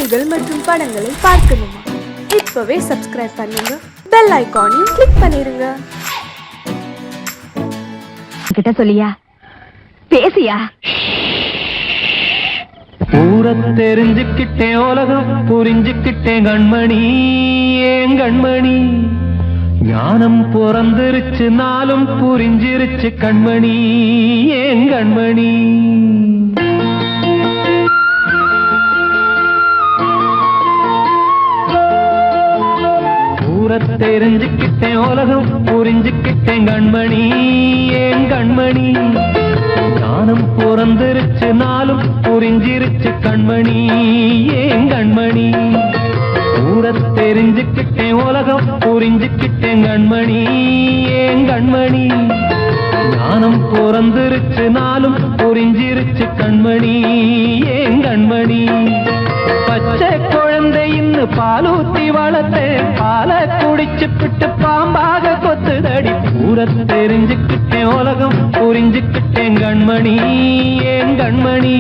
செய்திகள் மற்றும் படங்களை பார்க்கணுமா? இப்பவே சப்ஸ்கிரைப் பண்ணுங்க, பெல் ஐகானையும் கிளிக் பண்ணிருங்க. கிட்ட சொல்லியா பேசியா? ஊர தெரிஞ்சுக்கிட்டேன், உலகம் புரிஞ்சுக்கிட்டேன் கண்மணி, ஏன் கண்மணி. ஞானம் பிறந்திருச்சு, நாளும் புரிஞ்சிருச்சு கண்மணி, ஏன் கண்மணி. ஊர தெரிஞ்சுக்கிட்டேன், உலகம் புரிஞ்சுக்கிட்டேன் கண்மணி, ஏன் கண்மணி. ஞானம் பிறந்திருச்சு, நாளும் புரிஞ்சிருச்சு கண்மணி, ஏன் கண்மணி. ஊர தெரிஞ்சுக்கிட்டேன், உலகம் புரிஞ்சுக்கிட்டேன் கண்மணி, ஏன் கண்மணி. ஞானம் பிறந்திருச்சு, நாளும் புரிஞ்சிருச்சு கண்மணி, ஏன் கண்மணி. பச்சை குழந்தை இன்னும் பாலூத்தி வளர்த்தேன், பாலை குடிச்சு பிட்டு பாம்பாக கொத்துதடி. ஊர தெரிஞ்சுக்கிட்டேன், உலகம் புரிஞ்சுக்கிட்டேன் கண்மணி, ஏன் கண்மணி.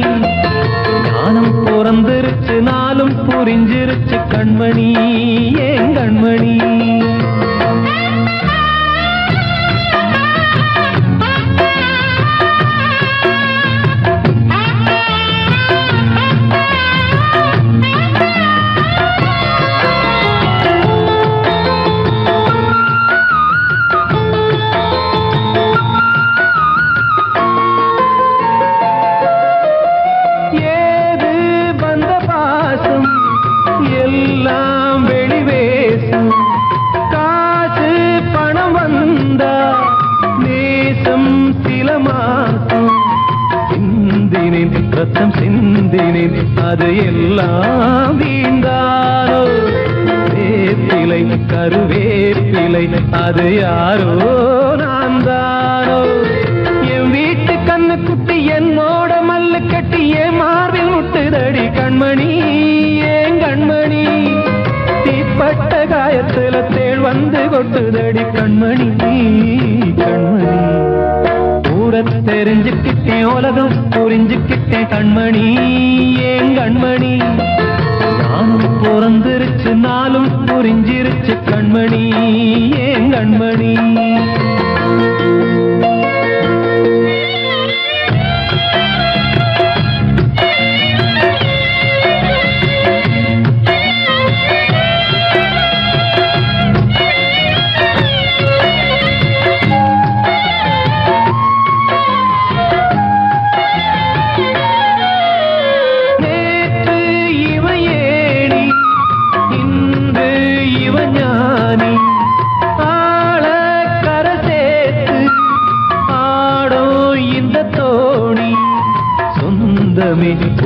ஞானம் பிறந்திருச்சு, நாளும் புரிஞ்சிருச்சு கண்மணி, ஏன் கண்மணி. ரத்தம் சிந்தினேன், அது எல்லாம் வீண்டாரோ. வேப்பிலை கருவேப்பிலை, அது யாரோ நான் தானோ. என் வீட்டு கண்ணு குட்டி என்னோட மல்லு கட்டி என் மார்பில் முட்டுதடி கண்மணி, ஏன் கண்மணி. தீப்பட்ட காயத்துல தேள் வந்து கொட்டுதடி கண்மணி, கண்மணி. ஊர தெரிஞ்சுக்கிட்டேன், உலகம் புரிஞ்சுக்கிட்டேன் கண்மணி, ஏன் கண்மணி. ஞானம் பிறந்திருச்சு, நாளும் புரிஞ்சிருச்சு கண்மணி, ஏன் கண்மணி.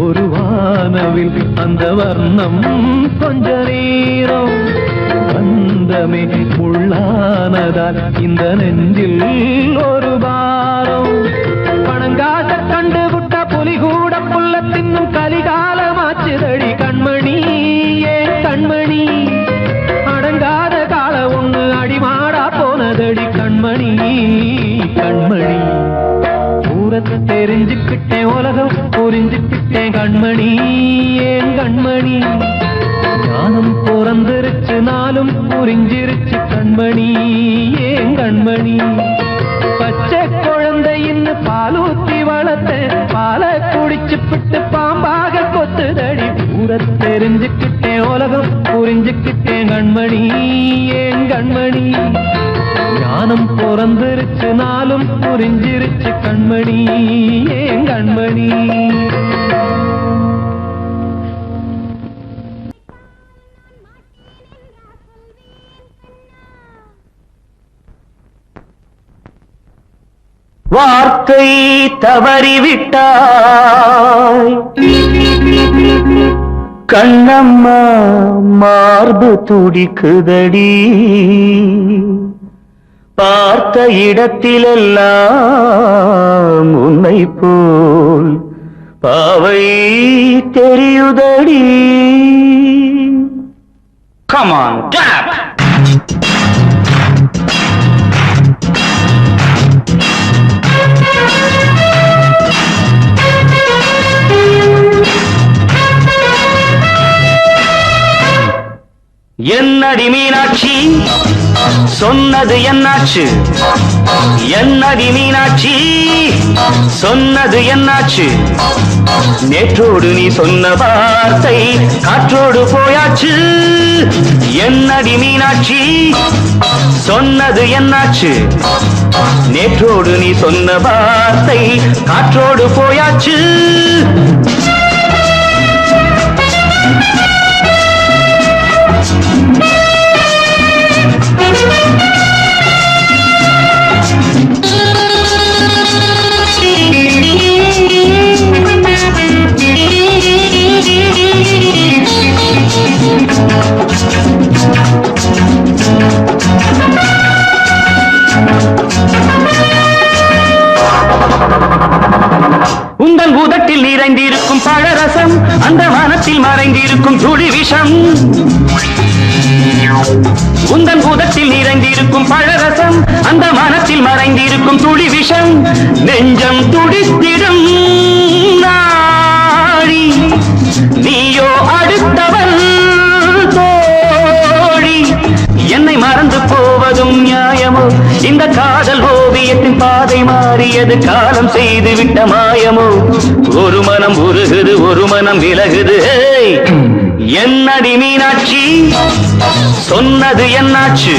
ஒரு வானவில் அந்த வர்ணம் கொஞ்ச நேரம் வந்தமே உள்ளானதால் இந்த நெஞ்சில் ஒரு பாரம். பணங்காச கண்டு விட்ட புலி கூட புல்ல தின்னும் கலிகாலமாச்சுதடி கண்மணி, ஏன் கண்மணி. அடங்காத கால ஒண்ணு அடிமாடா போனதடி கண்மணி, கண்மணி. தெரிஞ்சுக்கிட்டேன், உலகம் புரிஞ்சுக்கிட்டேன் கண்மணி, ஏன் கண்மணி. ஞானம் பிறந்திருச்சு, நாளும் புரிஞ்சிருச்சு கண்மணி, ஏன் கண்மணி. பச்சை குழந்தை இன்னும் பாலூத்தி வளர்த்தேன், பாலை குடிச்சு பிட்டு பாம்பாக கொத்துதடி. ஊர தெரிஞ்சுக்கிட்டேன், உலகம் புரிஞ்சுக்கிட்டேன் கண்மணி, ஏன் கண்மணி. ஞானம் பிறந்திருச்சு, நாளும் புரிஞ்சிருச்சு கண்மணி, ஏன் கண்மணி. வார்த்தை தவறிவிட்டாய் கண்ணம்மா, மார்பு துடிக்குதடி. பார்த்த இடத்திலெல்லாம் உன்னை போல் பாவை தெரியுதடி. Come on, tap! என்னடி மீனாட்சி சொன்னது என்னாச்சு? என்னடி மீனாட்சி சொன்னது என்னாச்சு? நேற்றோடு நீ சொன்ன வார்த்தை காற்றோடு போயாச்சு. என்னடி மீனாட்சி சொன்னது என்னாச்சு? நேற்றோடு நீ சொன்ன வார்த்தை காற்றோடு போயாச்சு. உந்தன் உதட்டில் நிறைந்திருக்கும் பழரசம் அந்த மனத்தில் மறைந்திருக்கும் துளி விஷம். உந்தன் உதட்டில் நிறைந்திருக்கும் பழரசம் அந்த மனத்தில் மறைந்திருக்கும் துளி விஷம். நெஞ்சம் துடித்திடும் நாடி நீயோ அடுத்தவள் தோழி. என்னை மறந்து போவதும் நியாயமோ? இந்த காதல் ஓவியத்தின் பாதை மாறியது காலம் செய்து விட்ட மாயமோ? ஒரு மனம் உருகுது ஒரு மனம் விலகுது. என்னடி மீனாட்சி சொன்னது என்னாச்சு?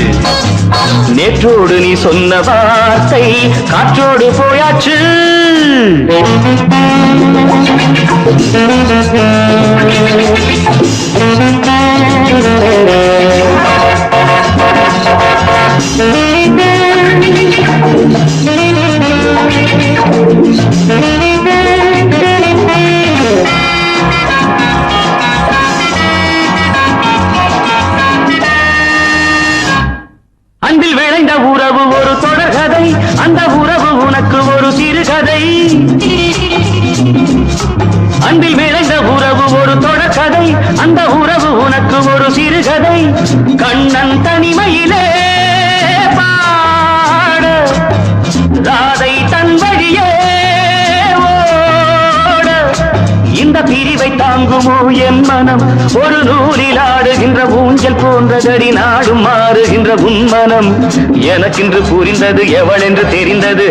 நேற்றோடு நீ சொன்ன வார்த்தை காற்றோடு போயாச்சு. அன்பில் விளைந்த உறவு ஒரு தொடர்கதை, அந்த உறவு உனக்கு ஒரு சிறுகதை. அன்பில் விளைந்த உறவு ஒரு தொடர்கதை, அந்த உறவு உனக்கு ஒரு சிறுகதை. கண்ணன் தனிமையிலே பாட ராதை தன் வழியே ஓட. இந்த பிரிவை தாங்குமோ என் மனம்? ஒரு நூலில் ஆடுகின்ற ஊஞ்சல் போன்றதடி நாடும் மாறுகின்ற உன்மனம். எனக்கென்று புரிந்தது எவள் என்று தெரிந்தது.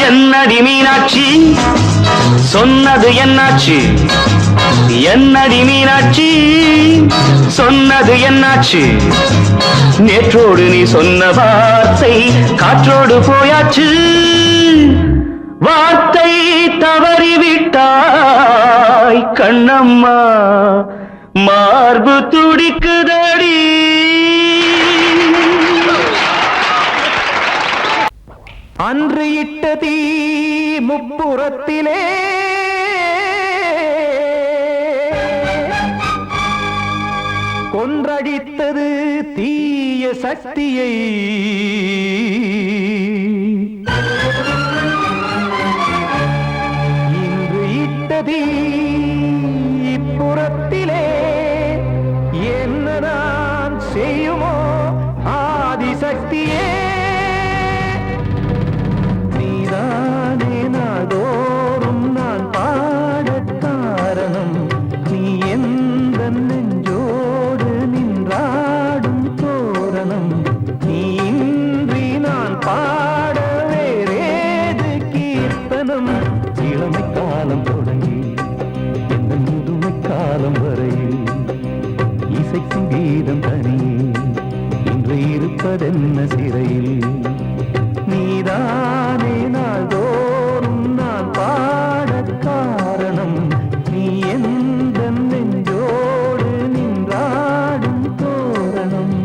என்னடி மீனாட்சி சொன்னது என்னாச்சு? என்னடி மீனாட்சி சொன்னது என்னாச்சு? நேற்றோடு நீ சொன்ன வார்த்தை காற்றோடு போயாச்சு. வார்த்தை தவறிவிட்டாய் கண்ணம்மா, மார்பு துடிக்குதடி. அன்று இட்ட தீ முப்புறத்திலே கொன்றடித்தது தீய சக்தியை. இன்று இட்ட தீ இப்புறத்திலே என்ன நான் செய்யுமோ ஆதிசக்தியே. நீதானே நாடோறும் நான் பாடக் காரணம். நீ எந்த நெஞ்சோடு நின்றாடும் தோரணம். நீ இன்றி நான் பாட வேறேது கீர்த்தனம். இளமை காலம் தொடங்கி எந்த முதுமை காலம் வரையில் இசைக்கும் கீதம் தனியே இன்று இருப்பதென்ன சிறையில். நீதானே நாள்தோறும் நான் பாடக் காரணம். நீ எந்த நெஞ்சோடு நின்றாடும் தோரணம்.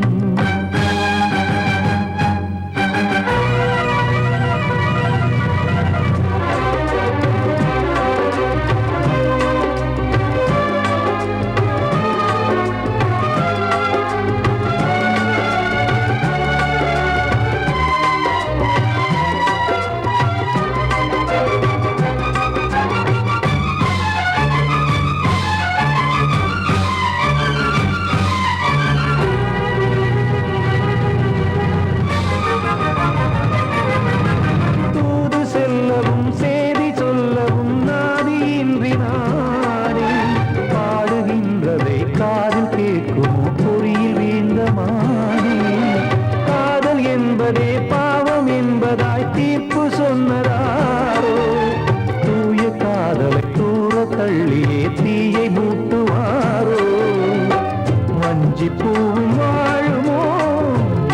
வஞ்சி பூவும் வாழுமோ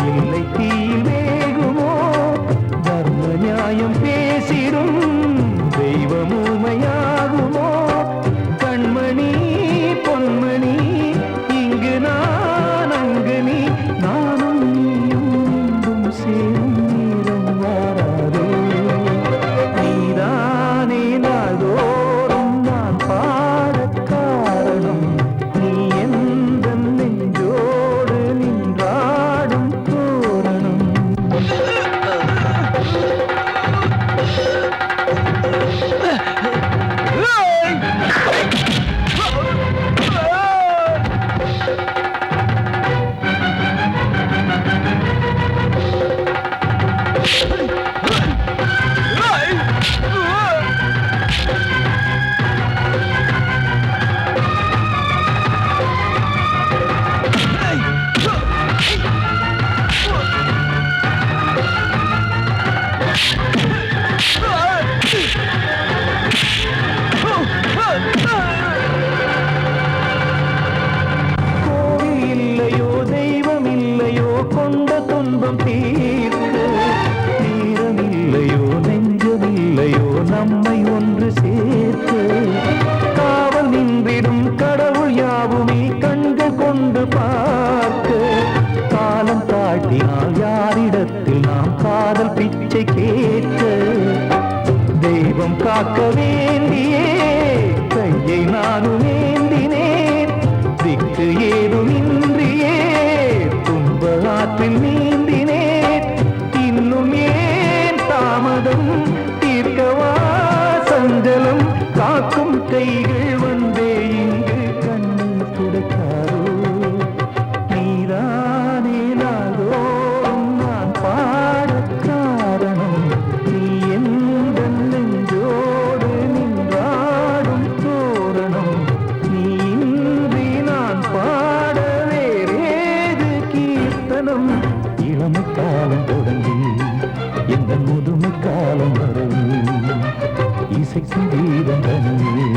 இல்லை தீயில் வேகுமோ தர்ம நியாயம் பேசிடும் தெய்வம் ஊமையாகுமோ கண்மணி பொன்மணி இங்கு நான் அங்கு நீ நானும் நீயும் மீண்டும் சேரும் நேரம் வாராதோ நீதானே நாள்தோறும் நான் பாடக் காரணம் நீ எந்த நெஞ்சோடு நின்றாடும் தோரணம் கோவில் இல்லையோ தெய்வம் இல்லையோ கொண்ட துன்பம் தீர்க்க தீரம் இல்லையோ நெஞ்சம் இல்லையோ நம்மை ஒன்று சேர்க்க காவல் நின்றிடும் கடவுள் யாவுமே கண்கள் கொண்டு பார்க்க காலம் தாட்டினால் யாரிடத்தில் நாம் காதல் பிச்சை கேட்க தெய்வம் காக்க வேண்டியே கையை நானும் ஏந்தினேன் திக்கு ஏதுமின்றியே துன்ப ஆற்றில் நீந்தினேன் இன்னும் ஏன் தாமதம் தீர்க்கவா சஞ்சலம் காக்கும் கைகள் வந்தே இங்கு கண்ணீர் துடைக்காரோ நீதானே நாள்தோறும் நான் பாடக் காரணம் நீ எந்த நெஞ்சோடு நின்றாடும் தோரணம் நீ இன்றி நான் பாட வேறேது கீர்த்தனம் இளமை காலம் தொடங்கி எந்த முதுமை காலம் வரை இசைக்கும் கீதம் தனியே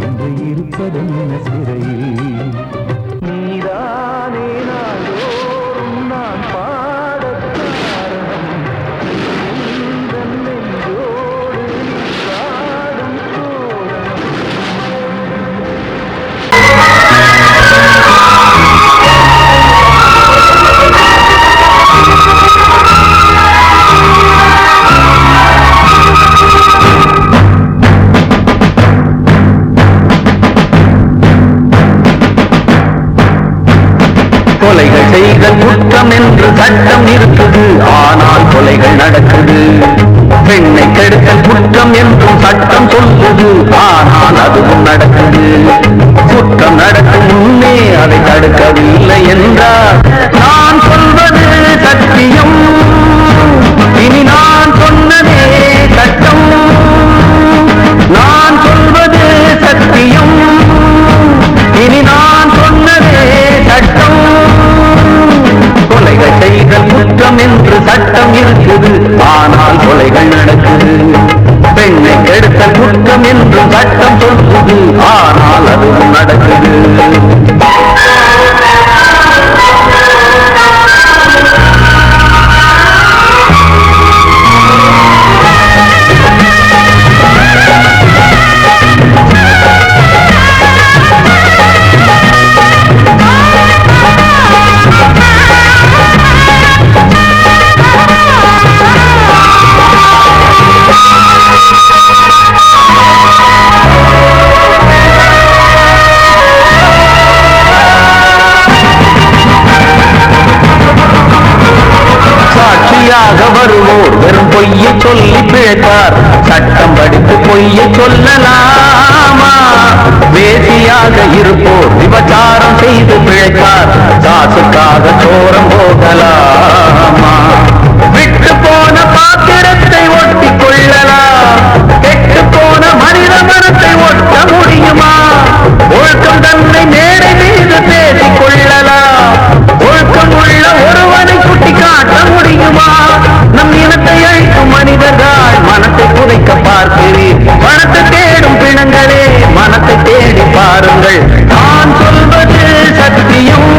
என்று இருப்பதென்ன சிறையில் நீதானே நாள்தோறும் நான் பாடக் காரணம் இந்த நெஞ்சோடு நின்றாடும் தோரணம் கொலைகள் செய்தல் குற்றம் என்று சட்டம் இருக்குது, ஆனால் கொலைகள் நடக்குது. பெண்ணை கெடுத்தல் குற்றம் என்றும் சட்டம் சொல்லுது, ஆனால் அதுவும் நடக்குது. குற்றம் நடக்கும் முன்னே அதை தடுக்கவில்லை என்றால் நான் சொல்வது சத்தியம், இனி நான் சொன்னதே சட்டம். நான் சொல்வது சத்தியம், இனி நான் சொன்னதே சட்டம். கொலைகள் செய்தல் குற்றம் என்று சட்டம் இருக்குது, ஆனால் கொலைகள் நடக்குது. பெண்ணை கெடுத்தல் குற்றம் என்று சட்டம் சொல்லுது, ஆனால் அதுவும் நடக்குது. வருவோர் வெறும் பொய்யை சொல்லி பிழைப்பார், சட்டம் படித்து பொய்யை சொல்லலாமா? வேசியாக இருப்போர் விபச்சாரம் செய்து பிழைப்பார், காசுக்காக சோரம் போகலாமா? விட்டு போன பாத்திரத்தை ஒட்டி கொள்ளலாம், கெட்டு போன மனித மனத்தை ஒட்ட முடியுமா? ஒழுக்கம் தன்னை மேடை மீது பேசிக் கொள்ளலாம், ஒழுக்கம் உள்ள ஒருவனை குட்டி காட்ட முடியுமா? நம் இனத்தை அழிக்கும் மனிதர்கள் மனத்தை புதைக்க பார்க்கிறீர், பணத்தை தேடும் பிணங்களே மனத்தை தேடி பாருங்கள். நான் சொல்வது சத்தியம்,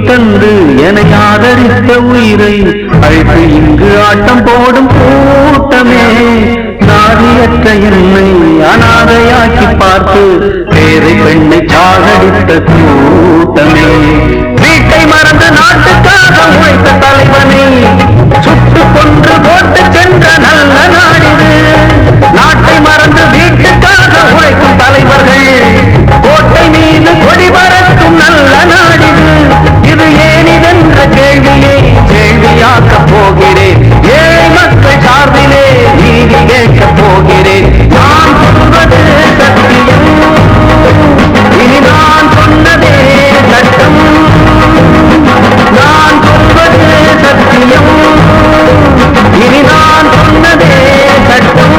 தந்து என ஆதரித்த உயிரை அழைத்து இங்கு ஆட்டம் போடும் கூட்டமே, நாதியற்ற என்னை அனாதையாக்கி பார்த்து பேரை பெண்ணை சாகடித்த கூட்டமே, வீட்டை மறந்து நாட்டுக்காக உழைத்த தலைவனை சுட்டு கொன்று போட்டு சென்ற நல்ல நாடிது, நாட்டை மறந்து வீட்டுக்காக உழைக்கும் தலைவர்கள் கோட்டை மீது கொடி பறக்கும் நல்ல நாடிது, இது ஏனிதென்ற கேள்வியை கேள்வியாக்கப் போகிறேன், ஏழை மக்கள் சார்பிலே நீதி கேட்கப் போகிறேன், நான் சொல்வது சத்தியம், இனி நான் சொன்னதே சட்டம், நான் சொல்வது சத்தியம், இனி நான் சொன்னதே சட்டம்.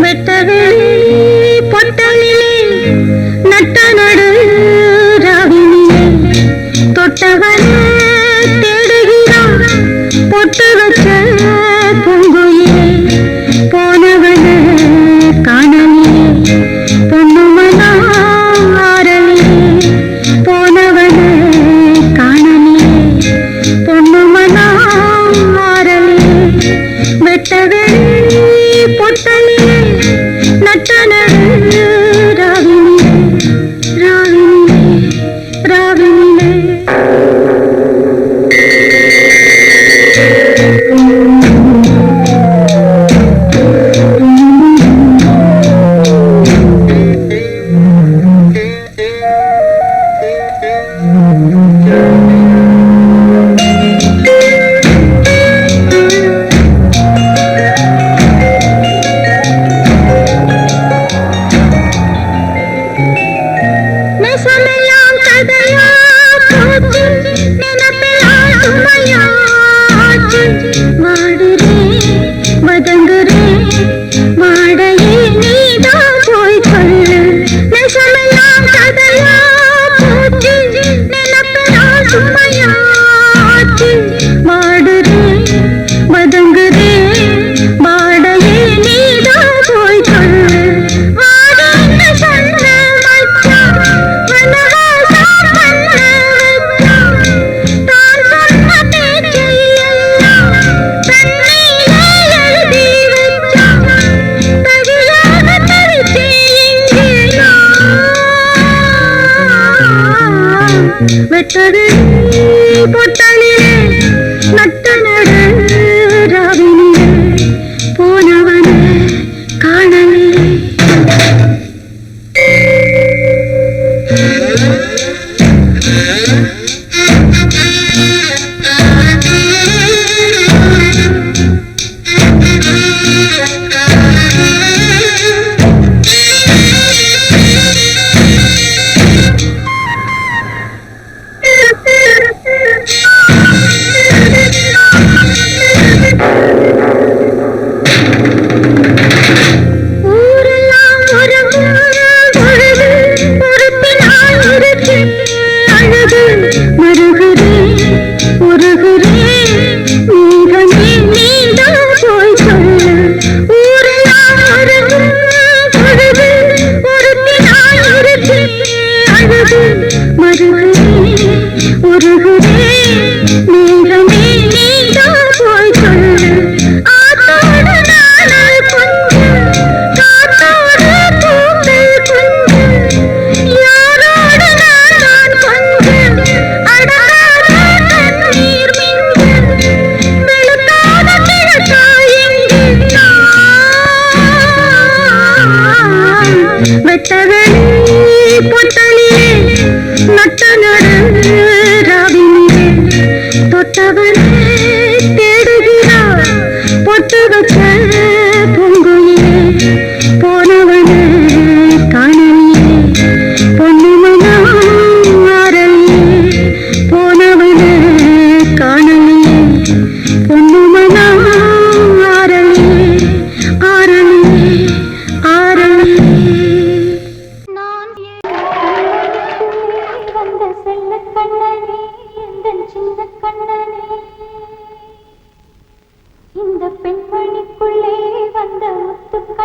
வெட்டது பொட்டலிலே நட்ட நடு ராவினிலே போனவனே காணலே.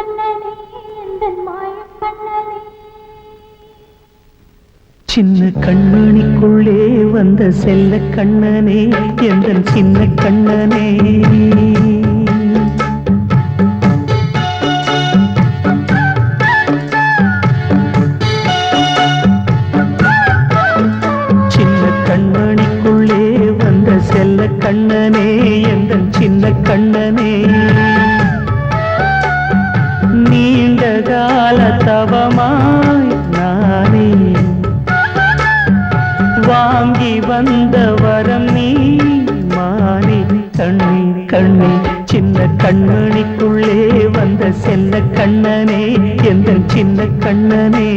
கண்ணனே எந்தன் மாய கண்ணனே சின்ன கண்மணிக்குள்ளே வந்த செல்ல கண்ணனே எந்தன் சின்ன கண்ணனே சின்ன கண்மணிக்குள்ளே வந்த செல்ல கண்ணனே எந்தன் சின்ன கண்ணனே நீண்ட கால தவமாய் நானே வாங்கி வந்த வரம் நீ மானே கண்ணே கண்ணே சின்ன கண்மணிக்குள்ளே வந்த செல்ல கண்ணனே எந்தன் சின்ன கண்ணனே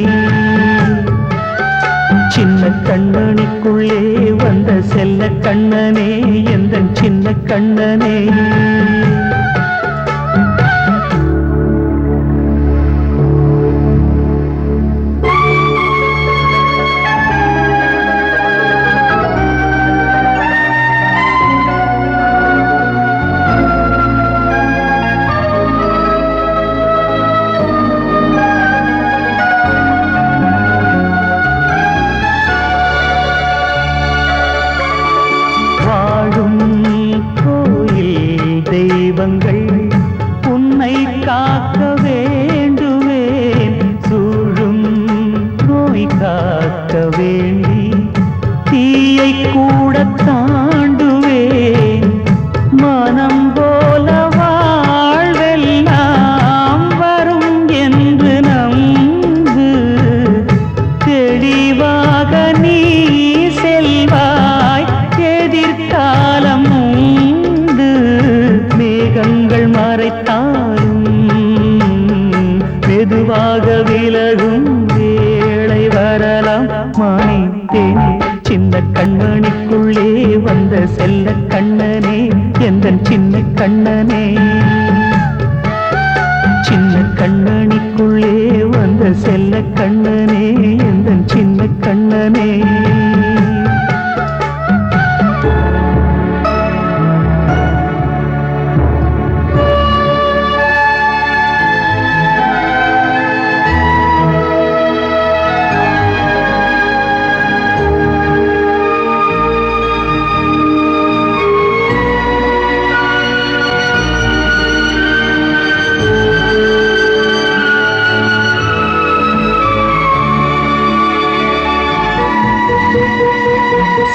சின்ன கண்மணிக்குள்ளே வந்த செல்ல கண்ணனே எந்தன் சின்ன கண்ணனே உன்னை காக்க வேண்டுவேன் சூழும் நோய் காக்க வேண்டி தீயை கூட தாண்டுவேன் மனம் போல வாழ்வெல்லாம் வரும் என்று நம்பு தெளிவாக நீ செல்வாய் எதிர்காலம் மேகங்கள் மறைத்தாலும் மெதுவாக விலகும் வேளை வரலாம் மானே தேனே சின்ன கண்மணிக்குள்ளே வந்த செல்ல கண்ணனே எந்தன் சின்ன கண்ணனே சின்ன கண்மணிக்குள்ளே வந்த செல்ல கண்ணனே எந்தன் சின்ன கண்ணனே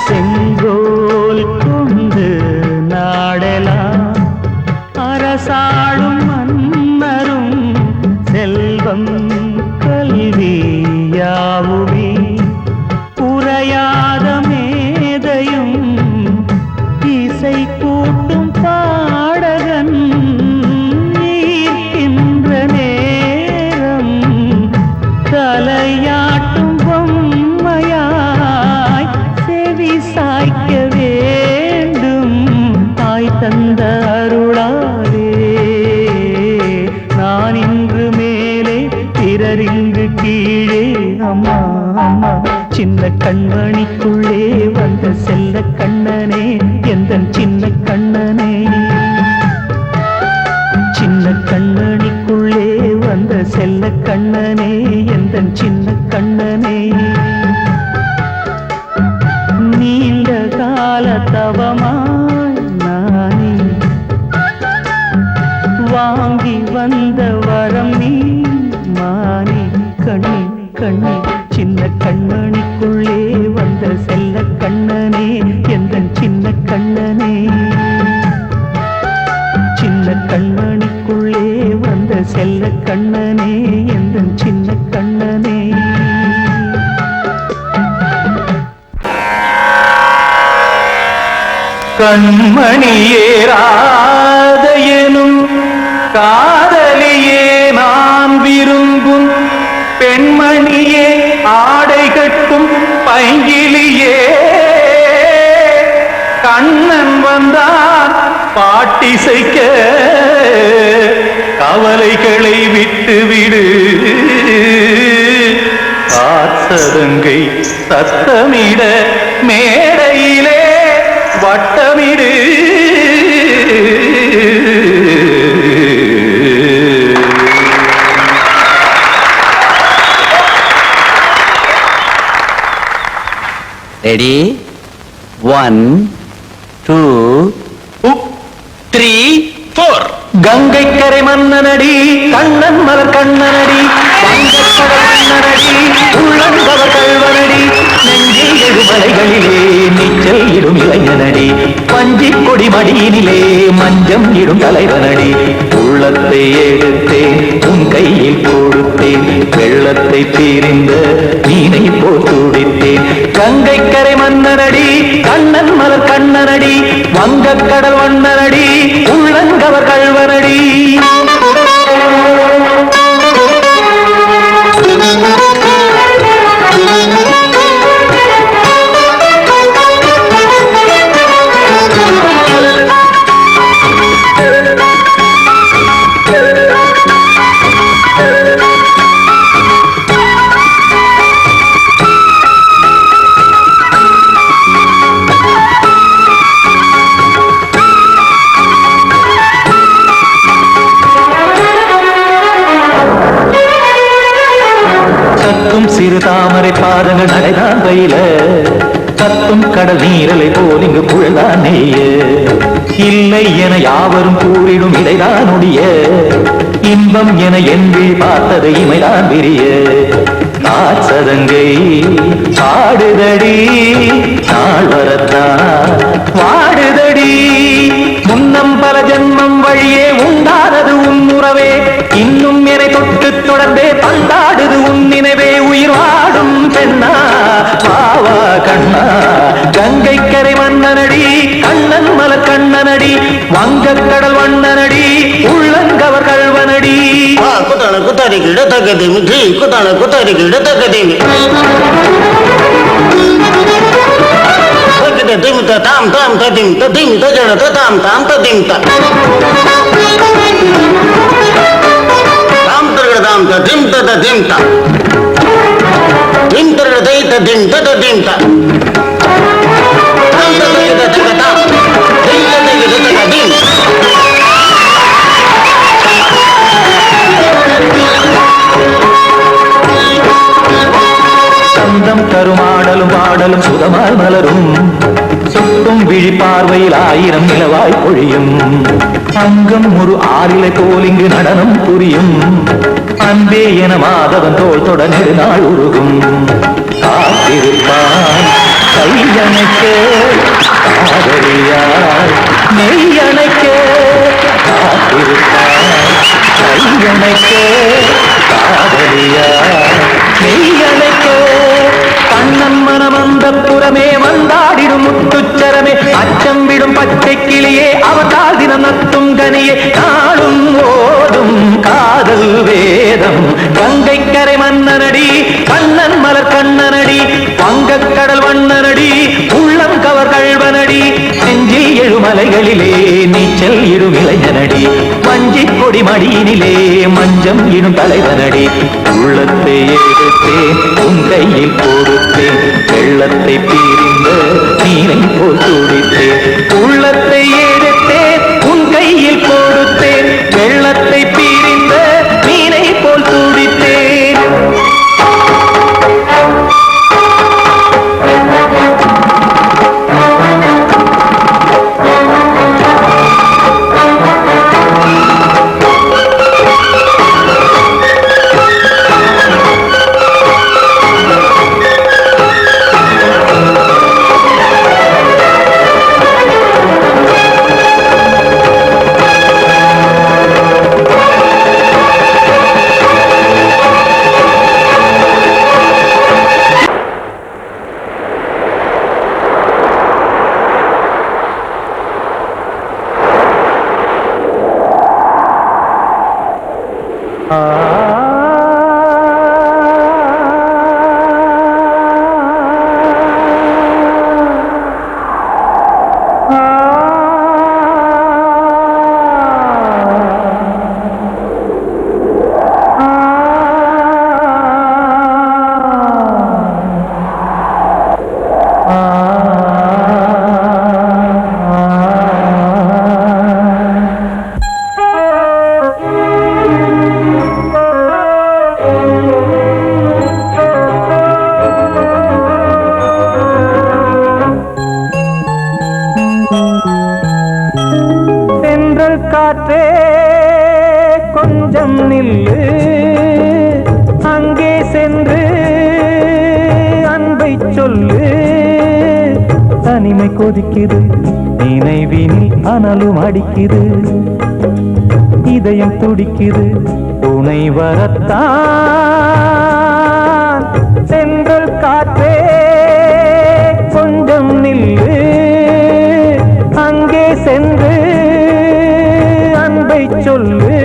செங்கோல் கொண்டு நாடலாம் அரசாளும் மன்னரும் செல்வம் கல்வியாவுமே உரையாத மேதையும் இசை கூட்டும் பாடகன் ஈர்க்கின்ற நேரம் தலையாட்டும் பொம்மையாய் செவி சாய்க்க வேண்டும் தாய் தந்த அருளாலே நான் இன்று மேலே பிறரிங்கு கீழே அம்மா அம்மா சின்ன கண்மணிக்குள்ளே வந்த செல்ல கண்ணனே எந்தன் சின்ன கண்ணனே சின்ன கண்மணிக்குள்ளே வந்த செல்ல கண்ணனே எந்தன் சின்ன கண்ணனே நீண்ட கால தவமாய் நானே வாங்கி வந்த வரம் நீ மானே கண்ணே கண்ணே சின்ன கண்மணிக்குள்ளே வந்த செல்ல கண்ணனே எந்தன் சின்ன கண்ணனே சின்ன கண்மணிக்குள்ளே வந்த செல்ல கண்ணனே எந்தன் சின்ன கண்ணனே கண்மணியேராத எனும் காதலியே நான் விரும்பும் பெண்மணியே ஆடை கட்டும் பைங்கிலியே கண்ணன் வந்தான் பாட்டிசைக்க கவலைகளை விட்டுவிடு சதங்கை சத்தமிட மேடையிலே வட்டமிடு ரெடி 1 2 3 4 கங்கை கரை மன்னனடி கண்ணன் மலர் கண்ணனடி வங்கக்கடல் மன்னனடி உள்ளங்கவர் கல்வனடி நெஞ்சில் எழுமலைகளிலே நீச்சல் இடும் இளைஞனடி பஞ்சிக் கொடி மடியினிலே மஞ்சம் இடும் தலைவனடி உள்ளத்தை எடுத்தேன் உன் கையில் கொடுத்தேன் வெள்ளத்தை தீரிந்த மீனை போல் துடித்தேன் கங்கை கரை மன்னனடி கண்ணன் மலர் கண்ணனடி வங்கக்கடல் வண்ணனடி உள்ளங்கவர் கல்வனடி சிறு தாமரை பாதங்கள் நடைதான் பயில கத்தும் கடல் நீரலை போல் இங்கு புழதான் நெய்ய இல்லை என யாவரும் கூறிடும் இடைதான் ஒடிய இன்பம் என என்று பார்த்தது இமைதான் விரிய நாச்சதங்கை பாடுதடி நாள் வரத்தான் வாடுதடி முன்னம் பல ஜென்மம் வழியே உண்டானது உன் உறவே இன்னும் என்னை தொட்டு தொடர்ந்தே பந்தாடுது உன் நினைவே உயிர் வாடும் பெண்ணா பாவா கண்ணா கங்கை கரை மன்னனடி கண்ணன் மலர் கண்ணனடி வங்கக்கடல் வண்ணனடி உள்ளங்கவர் கல்வனடி குத்தான குத்தாரி கிட தக்கதேமி குத்தான குத்தாரி கிட தக்கதேமி திமித்த தாம் தாம் ததிம் ததிம் தஜன தாம் தாம் ததிம் தாம் தாம் ததிம் ததிம் தாம் திம் தர தை ததிம் ததிம் தாம் தாம் ததிம் ததிம் தாம் திம் ததிம் ததிம் சந்தம் தருமாடலும் பாடலும் சுதமால் மலரும் சுட்டும் விழி பார்வையில் ஆயிரம் நிலவாய் பொழியும் அங்கம் ஒரு ஆறிலை போல் இங்கு நடனம் புரியும் அன்பே என மாதவன் தோள் தொட நெடுநாள் உருகும் காத்திருப்பான் கையணைக்க காதலியாய் நெய்யணைக்க காத்திருப்பான் கையணைக்க காதலியாய் நெய்யணைக்க கண்ணன் மனமந்த புறமே வந்தாடிடும் முத்துச்சரமே அச்சம் விடும் பச்சை கிளியே அவதால் தினம் நத்தும் கனியே நாளும் ஓடும் காதல் வேதம் கங்கை கரை மன்னனடி கண்ணன் மலர் கண்ணனடி வங்கக்கடல் வண்ணனடி உள்ளம் கவர் கல்வனடி நெஞ்சில் எழுமலைகளிலே நீச்சல் இடும் இளைஞனடி வஞ்சிக் கொடி மடியினிலே மஞ்சம் இடும் தலைவனடி உள்ளத்தை எடுத்தேன் உன் கையில் கொடுத்தேன் வெள்ளத்தை பீரிந்த நீரை போல் துடித்தேன் உள்ளத்தை எடுத்தேன் உன் கையில் கொடுத்தேன் வெள்ளத்தை பீரிந்த நீரை போல் துடித்தேன் கொதிக்குது நினைவினில் அனலும் அடிக்குது இதயம் துடிக்குது துணை வரத்தான் சென்றல் காற்றே கொஞ்சம் நில்லு அங்கே சென்று அன்பை சொல்லு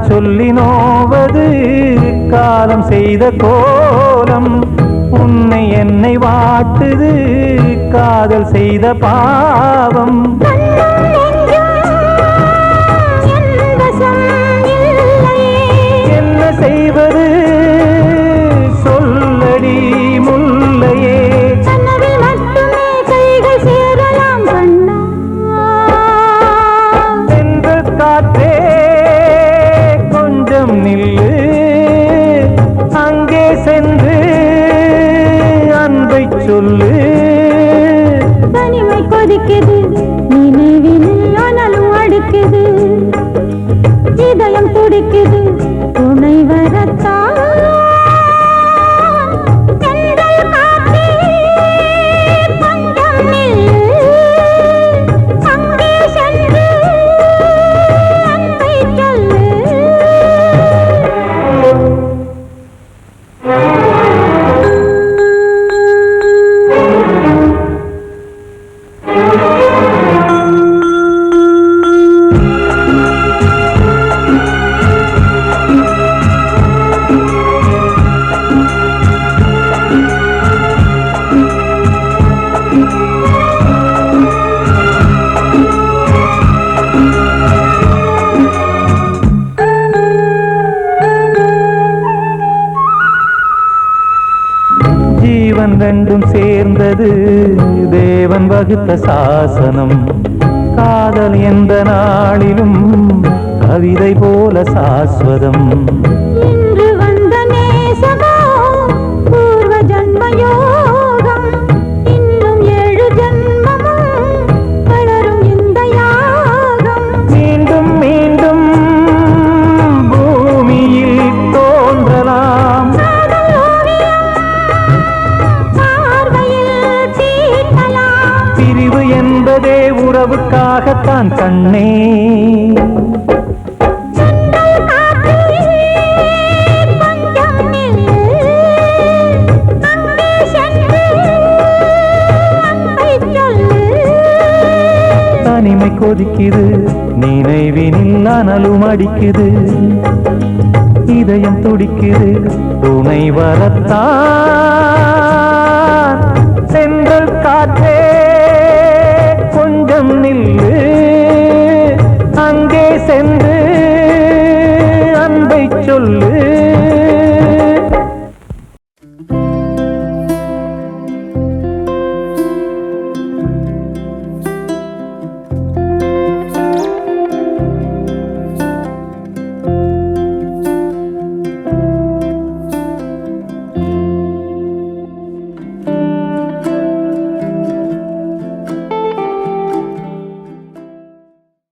சொல்லி நோவது காலம் செய்த கோலம் உன்னை என்னை வாட்டுது காதல் செய்த பாவம் என்ன செய்வது சொல்லடி முல்லையே சென்ற காற்றே நில்லு அங்கே சென்று அன்பை சொல்லு தனிமை கொதிக்குது நினைவினில் அனலும் அடிக்குது இதயம் துடிக்குது துணை வரத்தான் ஜீவன் ரெண்டும் சேர்ந்தது தேவன் வகுத்த சாசனம் காதல் எந்த நாளிலும் கவிதை போல சாஸ்வதம் இன்று வந்த நேசமோ பூர்வ ஜன்ம யோகம் இன்னும் 7 ஜன்மமும் வளரும் இந்த யாகம் மீண்டும் மீண்டும் பூமியில் தோன்றலாம் பிரிவு என்பதே உறவுக்காகத்தான் கண்ணே தனிமை கொதிக்குது நினைவினில் அனலும் அடிக்குது இதயம் துடிக்குது துணை வரத்தான் சென்றல் காற்றே கொஞ்சம் நில்லு